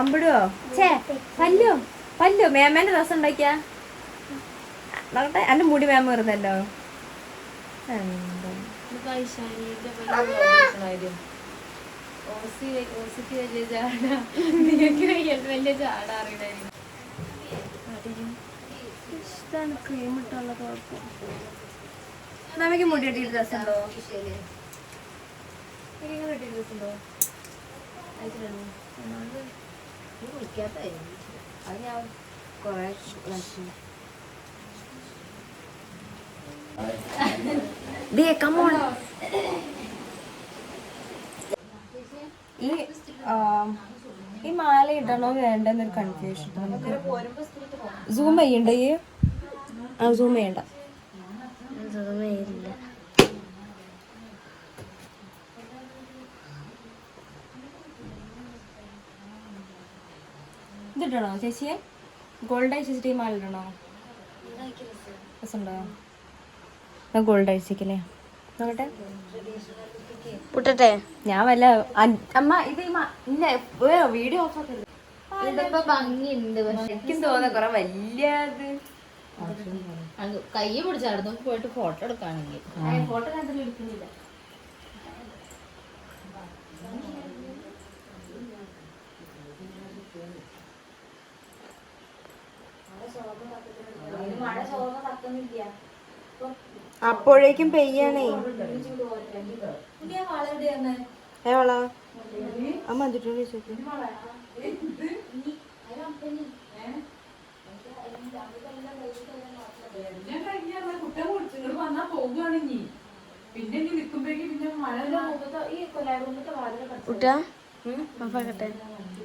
അമ്പിടുവോ ചേ പല്ലോ പല്ലോ മേമേന്റെ രസം ഉണ്ടാക്കിയാ നോക്കട്ടെ. എന്റെ മുടി മേമ വെറുതല്ലോ. ഇഷ്ടമാണ് ക്രീം ഇട്ടുള്ള കുഴപ്പം. നമുക്ക് മുടി കെട്ടിയിട്ട് രസമുണ്ടോ? കെട്ടിയിട്ട് രസമുണ്ടോ? അത് ഞാൻ കൊറേ ഈ മാല ഇടണോ വേണ്ടെന്നൊരു കൺഫ്യൂഷൻ. സൂം ചെയ്യണ്ട ഈ സൂം ചെയ്യണ്ട. ഇതിടണോ ചേച്ചിയെ? ഗോൾഡ് അയച്ചിട്ട് ഈ മാല ഇടണോ? രസമുണ്ടോ? ഗോൾഡ് അയച്ചേക്കല്ലേ നോക്കട്ടെ. പുട്ടട്ടെ ഞാൻ വല്ല അമ്മ ഇത് വീഡിയോ ഓഫ് ആക്കരുത്. ഭംഗിയുണ്ട് എനിക്കും തോന്നുന്ന കൊറേ വലിയ കൈ പിടിച്ചായിരുന്നു പോയിട്ട് ഫോട്ടോ എടുക്കാണെങ്കിൽ. ഫോട്ടോ എന്തെങ്കിലും എടുക്കുന്നില്ല. അപ്പോഴേക്കും പെയ്യാണേ. ഏവളാ അമ്മ അഞ്ചിട്ട്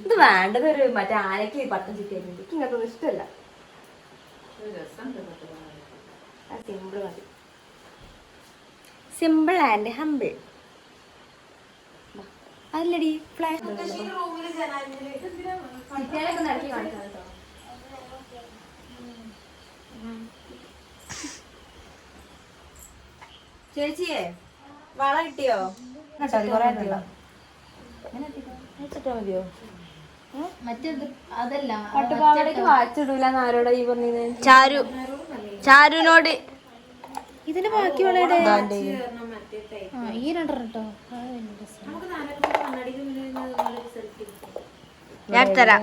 ഇത് വേണ്ടതൊരു മറ്റേ ആനക്ക് പട്ടം ചുറ്റിയായിരുന്നു. ഇങ്ങനത്തെ ഇഷ്ടമല്ല. സിമ്പിൾ മതി. Simple and humble. അല്ലടി ഫ്ലാഷ് ചേച്ചിയെ വള കിട്ടിയോ? മതിയോ? പട്ടുപാവടക്ക് വാച്ചിടൂലെന്ന് ആരോടാ ഈ പറഞ്ഞത്? ചാരുനോട്. ഇതിന്റെ ബാക്കി വളരെ ഈ രണ്ടോ ഞാൻ തരാം.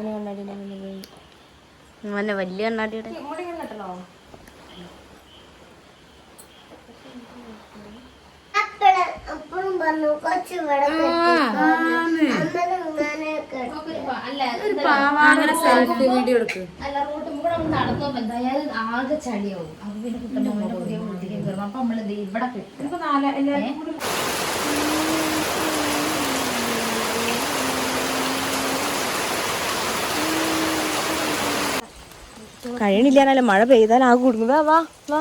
വലിയ കണ്ണാടിയുടെ വീഡിയോ എടുക്കും. നടന്നോ എന്തായാലും ആകെ ചളിയാവും. അപ്പൊ പിന്നെ കുട്ടൻ്റെ പുതിയ വൃത്തിക്ക് കയറും. അപ്പൊ നമ്മൾ ഇവിടെ കഴിയണില്ലാന്നല്ല മഴ പെയ്താൽ ആ കുടുങ്ങുക. വാ വാ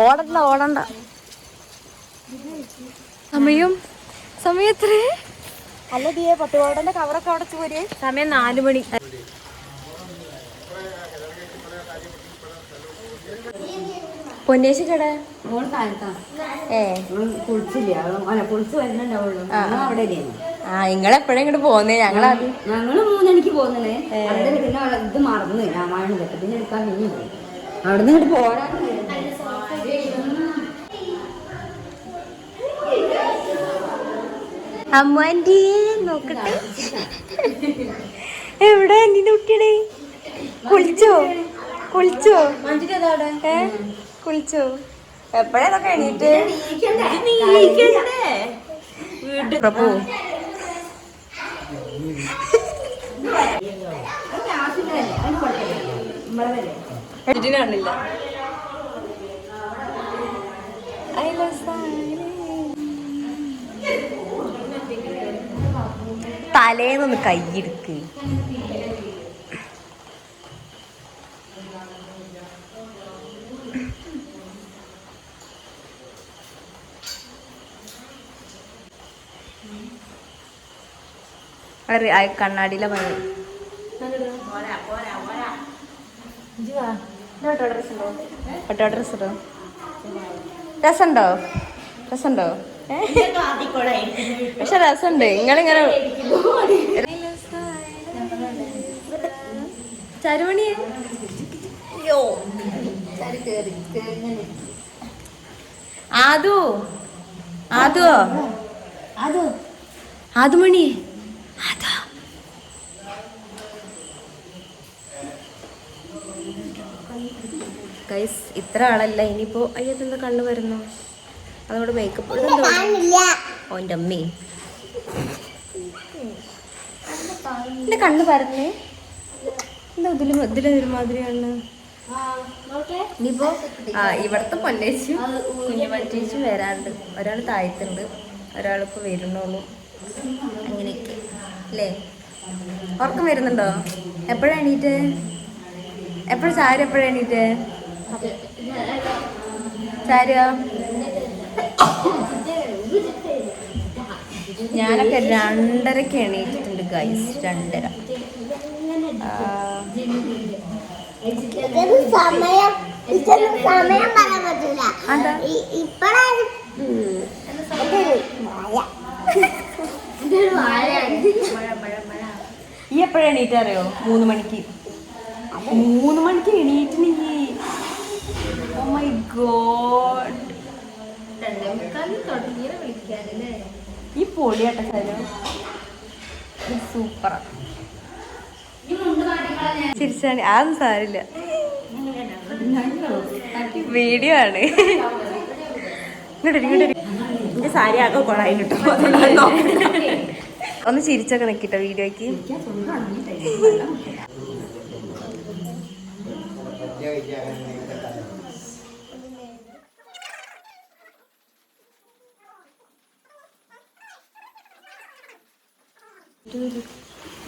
ഓടണ്ട. സമയത്രേ അല്ല ദിയെ പട്ടുപാവടന്റെ കവറൊക്കെ അടച്ചു പോരെ. സമയം 4 മണി. പൊന്നേശി കട നിങ്ങളെപ്പോഴും ഇങ്ങോട്ട് പോന്നേ? ഞങ്ങള് 3 മണിക്ക് പോകുന്നേ. പിന്നെ ഇത് മറന്നു രാമായണം കേട്ടോ. പിന്നെ എടുക്കാൻ പിന്നെ പോയി അവിടുന്ന് ഇങ്ങോട്ട് പോരാ. അമ്മ ആന്റി നോക്കട്ടെ. എവിടെ ആന്റിന്റെ കുട്ടിയുടെ? കുളിച്ചോ? കുളിച്ചോ? എപ്പോഴൊക്കെ എണീറ്റ് പ്രഭു കാണില്ല. തലേന്നൊന്ന് കൈയെടുക്ക്. കണ്ണാടിയിലെ പണി. രസമുണ്ടോ? പക്ഷെ രസമുണ്ട്. നിങ്ങളിങ്ങനെ ചരുമണി ആദു ആദു ആദു ആദുമണി ആദു ഗൈസ് ഇത്ര ആളല്ല ഇനിയിപ്പോ അയ്യതെന്താ കണ്ണ് വരുന്നു അതോട് മേക്കപ്പ് ഓൻ്റെ അമ്മേ എന്റെ കണ്ണ് പരന്നേ എന്താ ഇതിലൊരുമാതിരിയാണ് ഇനിയിപ്പോ ഇവിടുത്തെ പൊന്നേച്ചു കുഞ്ഞുമറ്റേച്ചു വരാണ്ട് ഒരാൾ താഴത്തുണ്ട് ഒരാളിപ്പോ വരുന്നുള്ളൂ അങ്ങനെയൊക്കെ അല്ലേ ഉറക്കം വരുന്നുണ്ടോ എപ്പോഴാണ് എണീറ്റ് ചാരു എപ്പോഴാണ് എണീറ്റ് ചാരു ഞാനൊക്കെ 2:30 എണീറ്റിട്ടുണ്ട് ഗൈസ് 2:30 ഈ എപ്പോഴാ എണീറ്റ് അറിയോ 3 മണിക്ക് 3 മണിക്ക് എണീറ്റിനെങ്കി ഓ മൈ ഗോഡ് ഈ പൊളിയാട്ട സാരോ സൂപ്പറാ ചിരിച്ചാണ് അതൊന്നും സാരില്ല വീഡിയോ ആണ് എന്റെ സാരി ആകെ കൊളായി കിട്ടും ഒന്ന് ചിരിച്ചൊക്കെ നിൽക്കിട്ടോ വീഡിയോക്ക്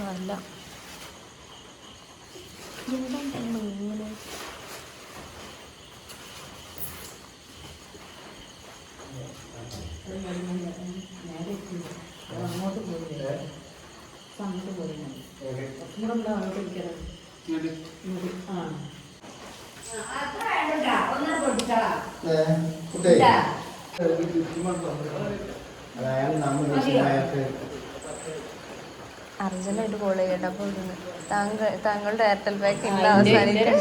അല്ല ഇങ്ങനെ അർജന്റായിട്ട് കോൾ ചെയ്യട്ടെ അപ്പോൾ താങ്കളുടെ എയർടെൽ പാക്ക് ഉണ്ട് അവസാനിക്കും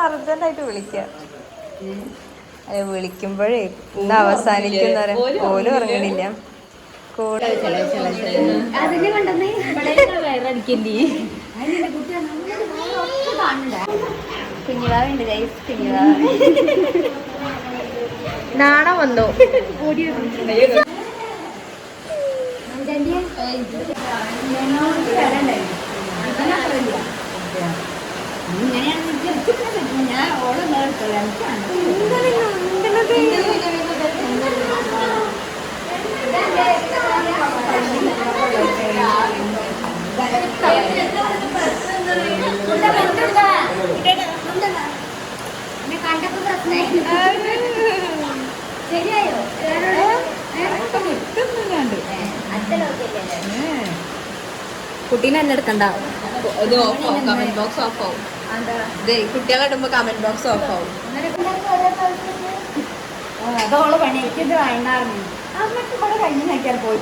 അർജന്റായിട്ട് വിളിക്കാം അല്ലെ വിളിക്കുമ്പോഴേ ഇന്ന് അവസാനിക്കുന്ന പോലും ഇറങ്ങണില്ല കുഞ്ഞിവാവുണ്ട് ഗൈസ് കുഞ്ഞിവാവ് നാണ വന്നു ഞാൻ ഓളം കണ്ടപ്പോ പ്രശ്നമായി ശരിയായോ കുട്ടീനെ തന്നെ എടുക്കണ്ട ഇത് ഓഫ് ആവും കമന്റ് ബോക്സ് ഓഫ് ആവും കുട്ടികളെ ഇടുമ്പോ കമന്റ് ബോക്സ് ഓഫ് ആവും അതോള് പണി എനിക്കിത് വേണ്ടായിരുന്നു അമ്മക്ക് ഇവിടെ കഴിഞ്ഞ് നോക്കിയാൽ പോയി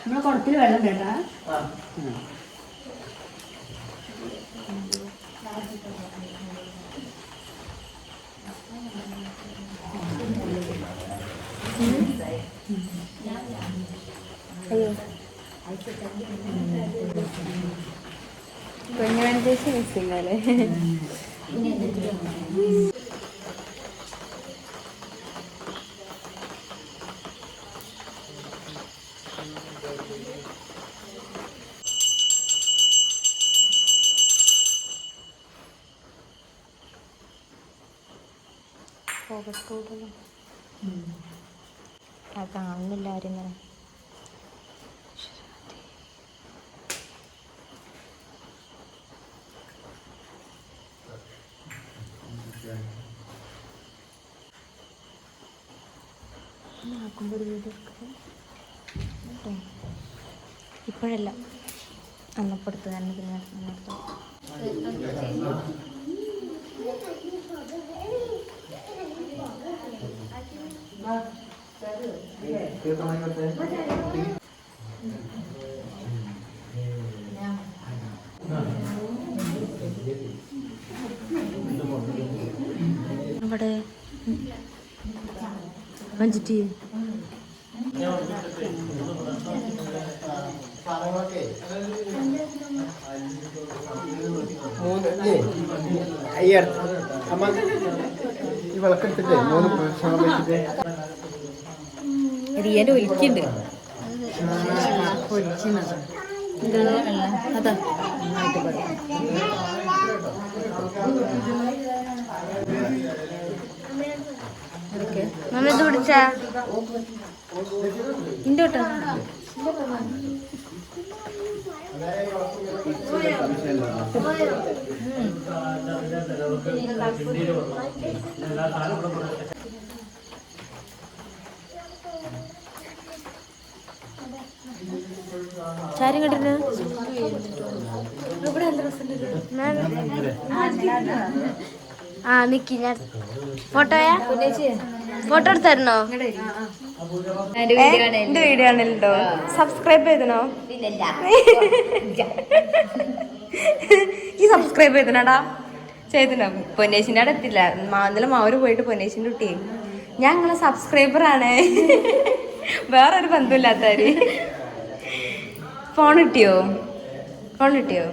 നമ്മളെ കുടത്തിൽ വെള്ളം കേട്ടാ കുഞ്ഞുവൻ ചേച്ചി മിസ്സിങ്ങല്ലേ. ഫോക്കസ് കൂട്ടല്ലോ. കാണുന്നില്ല ആരും ഇങ്ങനെ. ഇപ്പോഴല്ല, അന്നപ്പെടുത്ത് തന്നെ. പിന്നെ ഇവിടെ മഞ്ചിറ്റി റിയന്റെ ഒലിക്കുണ്ട്. അതാ മമ്മത് പിടിച്ച ഇണ്ടോട്ടോ. ചാരും കണ്ടിട്ട് ഇവിടെ എന്ത് ആ നിക്കി ഞാൻ ഫോട്ടോയാ ഫോട്ടോ എടുത്തരണോ? എന്റെ വീഡിയോ ആണല്ലോ. സബ്സ്ക്രൈബ് ചെയ്തണോ? ഈ സബ്സ്ക്രൈബ് ചെയ്തനടാ ചെയ്തനോ? പൊന്നേശിന്റെ അവിടെ എത്തില്ല. ഇന്നലെ മാവര് പോയിട്ട് പൊന്നേശിന്റെ കുട്ടിയെ ഞാൻ നിങ്ങളെ സബ്സ്ക്രൈബറാണ്. വേറൊരു ബന്ധമില്ലാത്തവര്. ഫോൺ കിട്ടിയോ? ഫോൺ കിട്ടിയോ?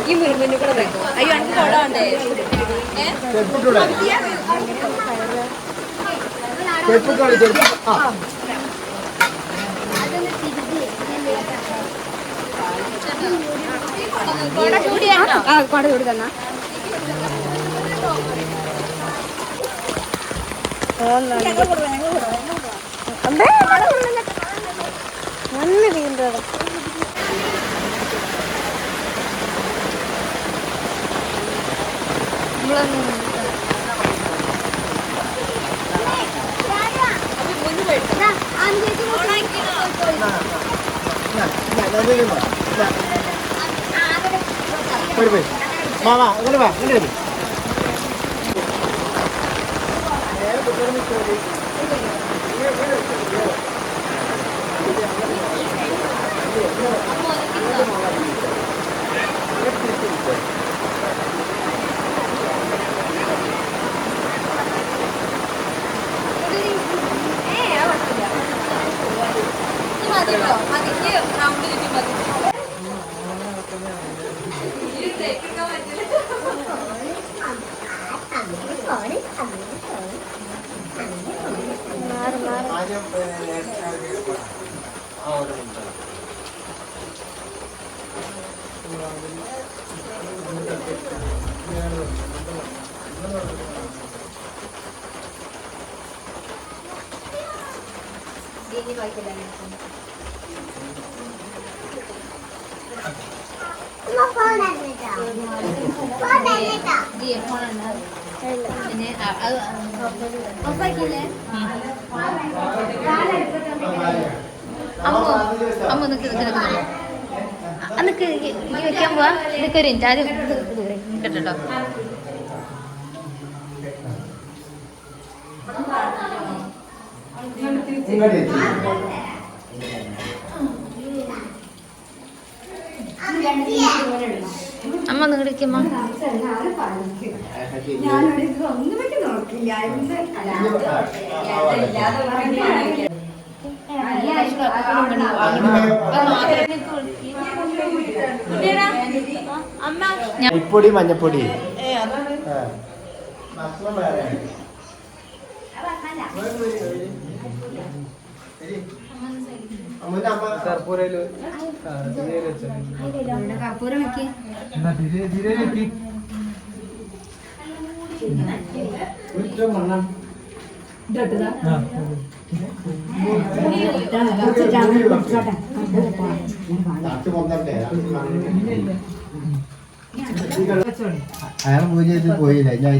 ഈ മുരുകന് കൂടെ വെക്കും. അയ്യോ എനിക്ക് തൊടാണ്ടേ. കൊട കൂടി തന്നാ നല്ല വീണ്ടോ മാമാ അങ്ങോട്ട് വാ, ഇങ്ങോട്ട് വരും. അമ്മ അന്നൊക്കെ വെക്കാൻ പോവാ. ഇതൊക്കെ ഒരു മിനിറ്റ് ആദ്യം കേട്ടോ. ഇങ്ങോട്ട് ഒന്ന് കിടക്കുമ്പോ പൊടി മഞ്ഞപ്പൊടി കർപ്പൂരം വെക്കി അയാൾ പൂജ ചെയ്ത് പോയില്ല ഞാൻ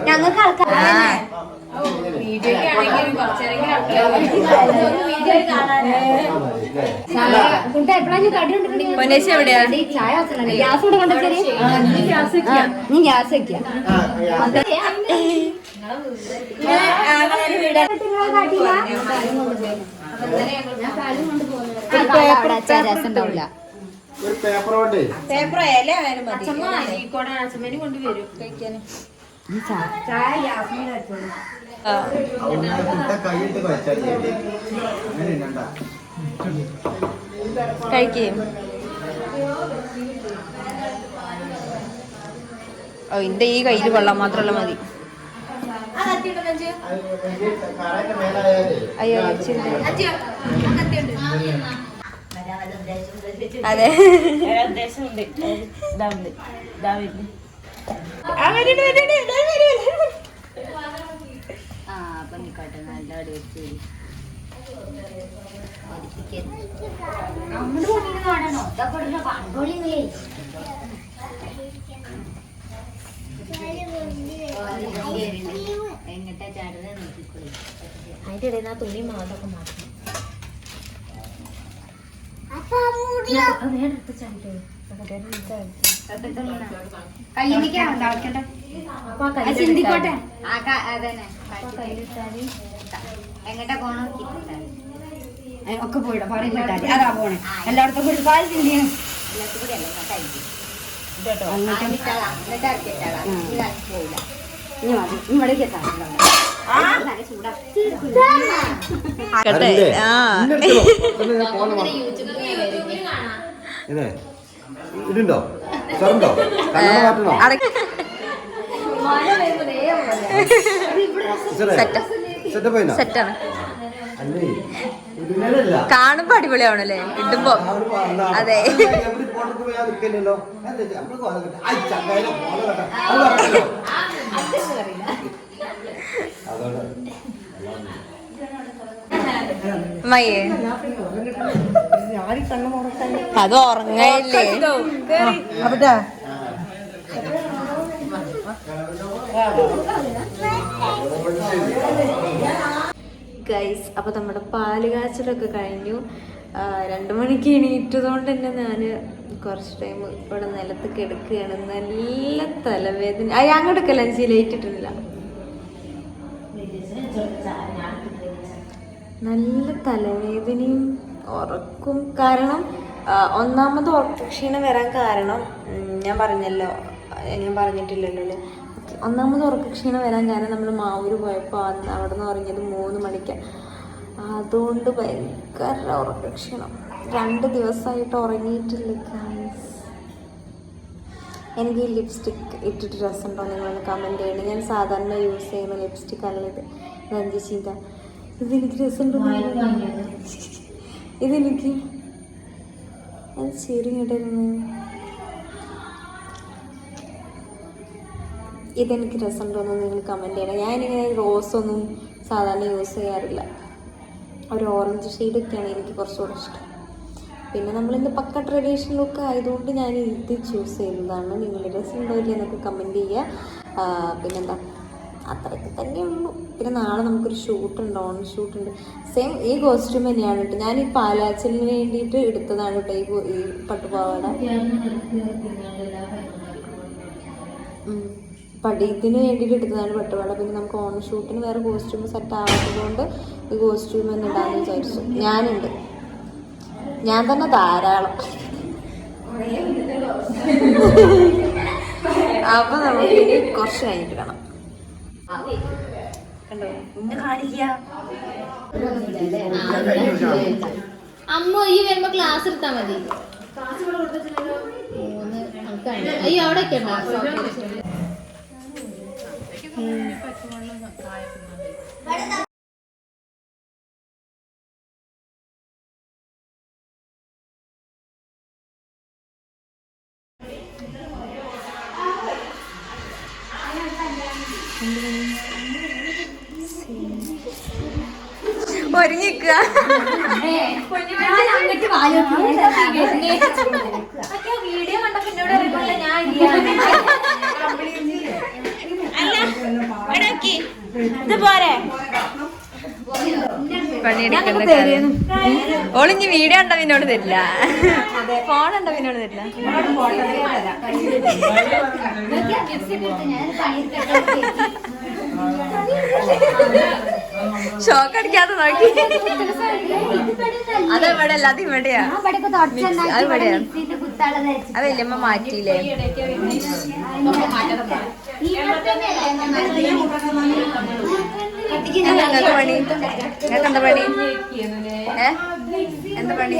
ഞങ്ങൾക്ക് പൊന്നേശി എവിടെയാ ഗ്യാസ് കൂടെ കൊണ്ടുവച്ചേ നീ ഗ്യാസ് വെക്കാം രസമുണ്ടാവില്ല ഒരു പേപ്പർ കൊണ്ട് പേപ്പർ ഇല ആയാലും മതി അച്ഛമ്മേനെ കൊണ്ടുവരും കഴിക്കാന് കൈയിട്ട് വെച്ചാൽ കഴിക്കുകയും ഓ എന്റെ ഈ കയ്യിൽ വെള്ളം മാത്രമല്ല മതി അയ്യോ അതെ അതിന്റെ ഇടയിൽ ആ തുണി മാത്രമൊക്കെ മാറ്റണം എങ്ങട്ടാ പോണോ ഒക്കെ പോയിട പറയും അതാ പോണേ എല്ലായിടത്തും കൂടി പാൽ തിരിയാണ് ഇവിടേക്ക് എത്താം ഇതുണ്ടോ ചെറുണ്ടോ മാറ്റണോ സെറ്റാണ് കാണുമ്പോ അടിപൊളിയാവണല്ലേ ഇടുമ്പോ അതെ മയ്യേ അത് ഉറങ്ങയില്ലേ ഗൈസ് അപ്പോൾ നമ്മുടെ പാല് കാച്ചലൊക്കെ കഴിഞ്ഞു. 2 മണിക്ക് എണീറ്റതുകൊണ്ട് തന്നെ ഞാൻ കുറച്ച് ടൈം ഇവിടെ നിലത്ത് കിടക്കുകയാണ്. നല്ല തലവേദന. അങ്ങോട്ടൊക്കെ ലഞ്ച് ലേറ്റിട്ടില്ല. നല്ല തലവേദനയും ഉറക്കും. കാരണം ഒന്നാമത് ഉറക്കക്ഷീണം വരാൻ കാരണം ഞാൻ പറഞ്ഞിട്ടില്ലല്ലോ അല്ലേ. ഒന്നാമത് ഉറക്കക്ഷീണം വരാൻ കാരണം നമ്മൾ മാവൂര് പോയപ്പോൾ അവിടെ നിന്ന് ഉറങ്ങിയത് 3 മണിക്ക്. അതുകൊണ്ട് ഭയങ്കര ഉറക്കക്ഷീണം. 2 ദിവസമായിട്ട് ഉറങ്ങിയിട്ടില്ല ഗൈസ്. എനിക്ക് ഈ ലിപ്സ്റ്റിക്ക് ഇട്ടിട്ട് രസമുണ്ടോ നിങ്ങളൊന്ന് കമൻറ്റ് ചെയ്യണം. ഞാൻ സാധാരണ യൂസ് ചെയ്യുന്ന ലിപ്സ്റ്റിക് അല്ല ഇത്. രഞ്ജിച്ചിൻ്റെ ഇതെനിക്ക് രസമുണ്ടോ? ഇതെനിക്ക് അത് ശരിയായിട്ടായിരുന്നു. ഇതെനിക്ക് രസമുണ്ടോയെന്ന് നിങ്ങൾ കമൻറ്റ് ചെയ്യണം. ഞാനിങ്ങനെ റോസൊന്നും സാധാരണ യൂസ് ചെയ്യാറില്ല. ഒരു ഓറഞ്ച് ഷെയ്ഡൊക്കെയാണ് എനിക്ക് കുറച്ചുകൂടെ ഇഷ്ടം. പിന്നെ നമ്മളിന്ന് പക്ക ട്രഡീഷണൽ ലുക്ക് ആയതുകൊണ്ട് ഞാൻ ഇത് ചൂസ് ചെയ്യുന്നതാണ്. നിങ്ങൾ രസമുണ്ടോ ഇല്ല എന്നൊക്കെ കമൻറ്റ് ചെയ്യുക. പിന്നെന്താ, അത്രയൊക്കെ തന്നെ ഉള്ളൂ. പിന്നെ നാളെ നമുക്കൊരു ഷൂട്ടുണ്ട്, ഓൺ ഷൂട്ടുണ്ട്. സെയിം ഈ കോസ്റ്റ്യൂം തന്നെയാണ് കേട്ടോ. ഞാൻ ഈ പാലാച്ചലിന് വേണ്ടിയിട്ട് എടുത്തതാണ് കേട്ടോ ഈ പട്ടുപാവാട. പടിയത്തിന് വേണ്ടിയിട്ട് എടുത്തതാണ് പട്ടുപാവാട. പിന്നെ നമുക്ക് ഓൺ ഷൂട്ടിന് വേറെ കോസ്റ്റ്യൂം സെറ്റ് ആവാത്തത് കൊണ്ട് ഈ കോസ്റ്റ്യൂം ഒന്ന് ഇടാന്ന് വിചാരിച്ചു. ഞാനുണ്ട്, ഞാൻ തന്നെ ധാരാളം. അപ്പൊ നമുക്ക് ഇനി കുറച്ച് കഴിഞ്ഞിട്ട് കാണാം. കണ്ടോ അമ്മ ഈ വരുമ്പോ ക്ലാസ് എടുത്താ മതി. അയ്യോ അവിടെ ഒരുങ്ങിക്കുക. വീഡിയോ കണ്ടപ്പോ എന്നോട് അറിയില്ല ഞാൻ ഇത് പോരെ പണിയെടുക്കുന്ന ഓളിഞ്ഞ് വീഡിയോ ഉണ്ടോ പിന്നോട് തരില്ല, ഫോൺ ഉണ്ടോ പിന്നോട് തരില്ല. ഷോക്ക് അടിക്കാതെ നോക്കി. അതെവിടെ അല്ല, അത് ഇവിടെയാ. അത് ഇവിടെയാ. അത് വല്യമ്മ മാറ്റിയില്ലേ? നിങ്ങൾക്ക് പണി, നിങ്ങൾക്ക് എന്താ പണി? എന്താ പണി?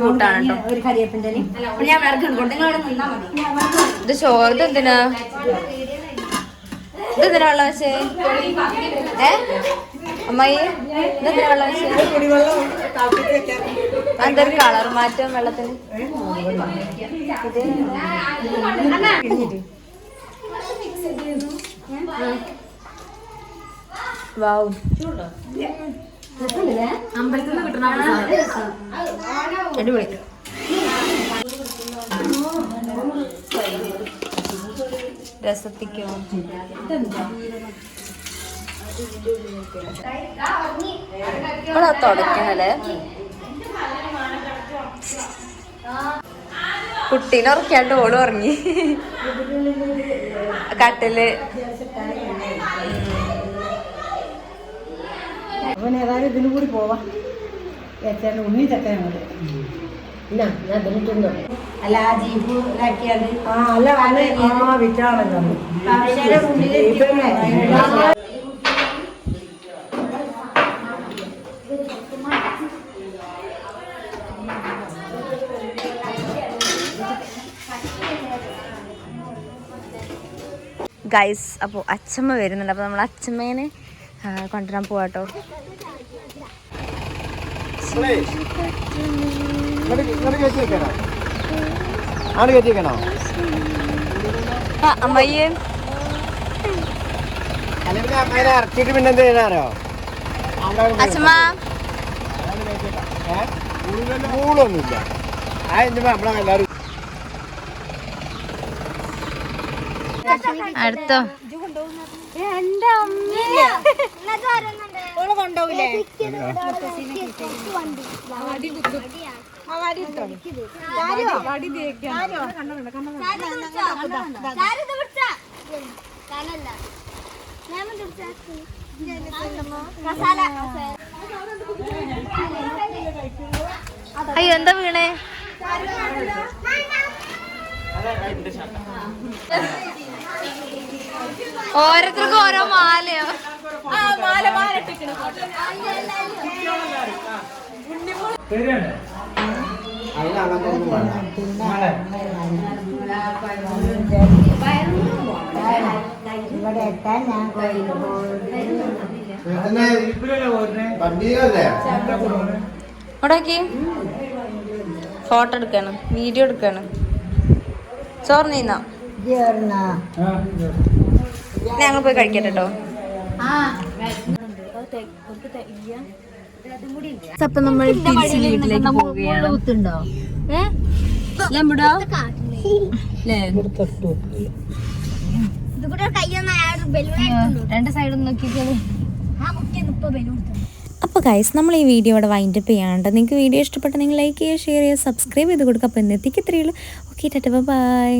കൂട്ടാണ് ഇത് ചോറ്. ഇതെന്തിനാ വെള്ളേ? അമ്മായി ഇതെന്തിനാ വെള്ളം വെച്ചേ? എന്തൊരു കളർ മാറ്റം വെള്ളത്തിന്. വാവ്, അമ്പലത്തിൽ നിന്ന് കിട്ടണ അടിപൊളി. രസത്തിക്കോ ഇവിടെ തുടക്കണല്ലേ? കുട്ടീനെ ഉറക്കാണ്ട് ഓള് ഉറങ്ങി കട്ടില്. അവൻ ഏതായാലും ഇതിനും കൂടി പോവാ. ഉണ്ണി ചക്കയാണ് അല്ല ജീപ്പ് ഇതാക്കിയത്. അല്ല വിറ്റാണല്ലോ. ഗൈസ്, അപ്പോൾ അച്ഛമ്മ വരുന്നുണ്ട്. അപ്പോൾ നമ്മൾ അച്ഛമ്മേനെ കൊണ്ടുവരാൻ പോവാട്ടോ. അമ്മയ്യേ ഇറക്കിട്ട് പിന്നെ എന്ത് ചെയ്യാനോ? അച്ഛമ്മ പൂളൊന്നുമില്ല. നമ്മളെല്ലാരും അടുത്തോ എന്റെ അമ്മ കൊണ്ടുപോകില്ലേ? അയ്യോ എന്താ വീണേ? ഓരോരുത്തർക്കും ഓരോ മാലയോ? അതിനകത്തൊന്നും ഇവിടെ എത്താൻ ഞാൻ ഇവിടേക്ക് ഫോട്ടോ എടുക്കാണ്, വീഡിയോ എടുക്കാണ്. ചോറ് നീന്നാ ഞങ്ങൾ പോയി കഴിക്കട്ടെ കേട്ടോ. അപ്പൊ നമ്മൾ തിരിച്ച് വീട്ടിലേക്ക് പോവുകയാണ്. രണ്ട് സൈഡും നോക്കിയിട്ട് അപ്പോൾ ഗൈസ് നമ്മൾ ഈ വീഡിയോ ഇവിടെ വൈൻഡപ്പ് ചെയ്യാണ്ട്. നിങ്ങൾക്ക് വീഡിയോ ഇഷ്ടപ്പെട്ട നിങ്ങൾ ലൈക്ക് ചെയ്യുക, ഷെയർ ചെയ്യുക, സബ്സ്ക്രൈബ് ചെയ്ത് കൊടുക്കുക. അപ്പോൾ ഇന്നത്തേക്ക് ഇത്രയേ ഉള്ളൂ. Okay, tata, by.